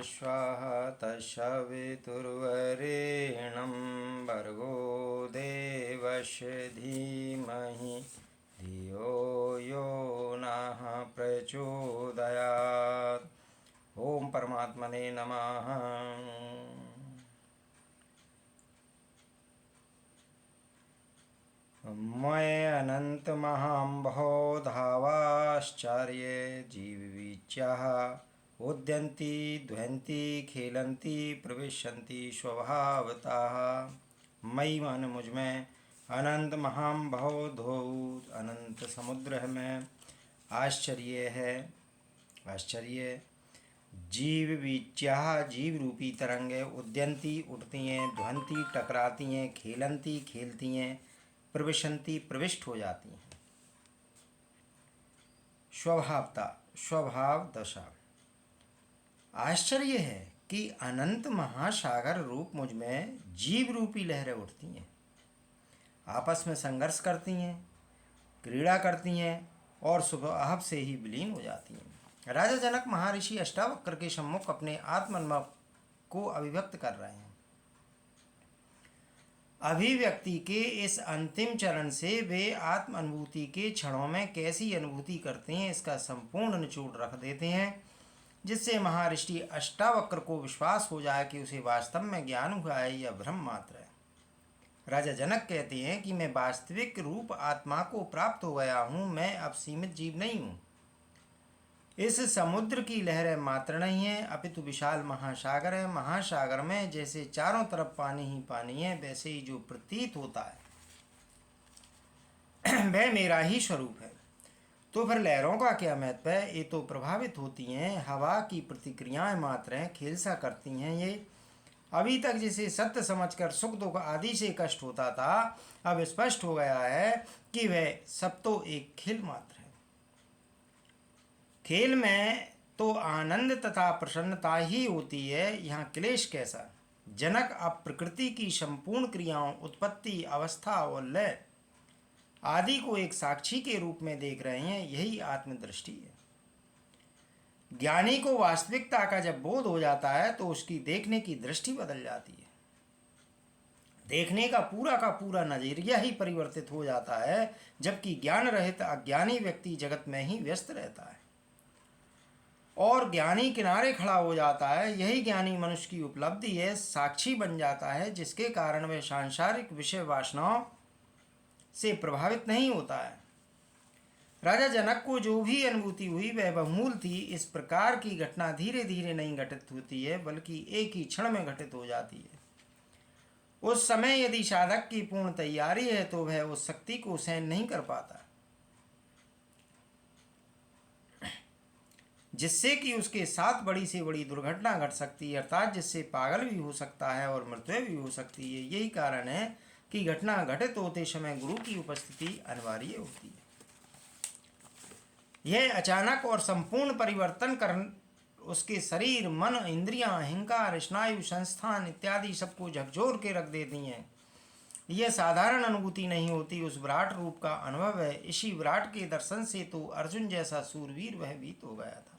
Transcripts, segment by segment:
स्वाहा तत्सवितुर्वरेण्यं भर्गो देवस्य धीमहि धियो यो नः प्रचोदयात्। ओम परमात्मने नमः। मैं अनंत महाम्भो धावाश्चर्ये जीववीच्याः उद्यन्ति ध्वन्ति खेलन्ति प्रविशन्ति स्वभावतः। मई मन मुझ में अनंत महाम्भव धो अनंत समुद्र में आश्चर्य है, आश्चर्य जीव बीच्या जीव रूपी तरंगे उद्यंती उठती हैं, ध्वंती टकराती हैं, खेलंती खेलती हैं, प्रविशंती प्रविष्ट हो जाती हैं। स्वभावता स्वभाव दशा। आश्चर्य है कि अनंत महासागर रूप मुझ में जीव रूपी लहरें उठती हैं, आपस में संघर्ष करती हैं, क्रीड़ा करती हैं और स्वभाव से ही विलीन हो जाती हैं। राजा जनक महर्षि अष्टावक्र के सम्मुख अपने आत्मअनुभव को अभिव्यक्त कर रहे हैं। अभिव्यक्ति के इस अंतिम चरण से वे आत्म अनुभूति के क्षणों में कैसी अनुभूति करते हैं इसका संपूर्ण निचोड़ रख देते हैं, जिससे महर्षि अष्टावक्र को विश्वास हो जाए कि उसे वास्तव में ज्ञान हुआ है या भ्रम मात्र है। राजा जनक कहते हैं कि मैं वास्तविक रूप आत्मा को प्राप्त हो गया हूँ, मैं अब सीमित जीव नहीं हूँ। इस समुद्र की लहरें मात्र नहीं है अपितु विशाल महासागर है। महासागर में जैसे चारों तरफ पानी ही पानी है, वैसे ही जो प्रतीत होता है वह मेरा ही स्वरूप है। तो फिर लहरों का क्या महत्व है? ये तो प्रभावित होती हैं, हवा की प्रतिक्रियाएं मात्र हैं, खेल सा करती हैं। ये अभी तक जिसे सत्य समझकर सुख दुख आदि से कष्ट होता था, अब स्पष्ट हो गया है कि वह सब तो एक खेल मात्र है। खेल में तो आनंद तथा प्रसन्नता ही होती है, यहाँ क्लेश कैसा? जनक अब प्रकृति की संपूर्ण क्रियाओं, उत्पत्ति, अवस्था और लय आदि को एक साक्षी के रूप में देख रहे हैं। यही आत्मदृष्टि है। ज्ञानी को वास्तविकता का जब बोध हो जाता है तो उसकी देखने की दृष्टि बदल जाती है। देखने का पूरा नजरिया ही परिवर्तित हो जाता है, जबकि ज्ञान रहित अज्ञानी व्यक्ति जगत में ही व्यस्त रहता है और ज्ञानी किनारे खड़ा हो जाता है। यही ज्ञानी मनुष्य की उपलब्धि है, साक्षी बन जाता है, जिसके कारण वह सांसारिक विषय वासनाओं से प्रभावित नहीं होता है। राजा जनक को जो भी अनुभूति हुई वह बहुमूल थी। इस प्रकार की घटना धीरे धीरे नहीं घटित होती है, बल्कि एक ही क्षण में घटित हो जाती है। उस समय यदि साधक की पूर्ण तैयारी है तो वह उस शक्ति को सहन नहीं कर पाता, जिससे कि उसके साथ बड़ी से बड़ी दुर्घटना घट सकती है, अर्थात जिससे पागल भी हो सकता है और मृत्यु भी हो सकती है। यही कारण है कि घटना घटित होते समय गुरु की उपस्थिति अनिवार्य होती है। यह अचानक और संपूर्ण परिवर्तन कर उसके शरीर, मन, इंद्रियां, अहंकार, स्नायु, संस्थान इत्यादि सबको झकझोर के रख देती हैं। यह साधारण अनुभूति नहीं होती, उस विराट रूप का अनुभव है। इसी विराट के दर्शन से तो अर्जुन जैसा सूरवीर भयभीत हो गया था।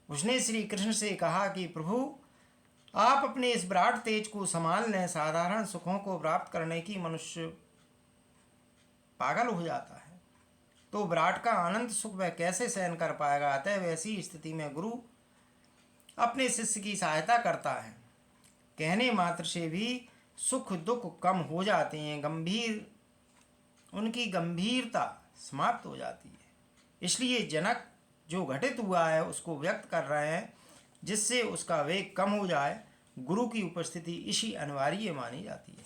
उसने श्री कृष्ण से कहा कि प्रभु, आप अपने इस विराट तेज को संभाल लें। साधारण सुखों को प्राप्त करने की मनुष्य पागल हो जाता है, तो विराट का आनंद सुख वह कैसे सहन कर पाएगा? अतः वैसी स्थिति में गुरु अपने शिष्य की सहायता करता है। कहने मात्र से भी सुख दुख कम हो जाते हैं, उनकी गंभीरता समाप्त हो जाती है। इसलिए जनक जो घटित हुआ है उसको व्यक्त कर रहे हैं, जिससे उसका वेग कम हो जाए। गुरु की उपस्थिति इसी अनिवार्य मानी जाती है।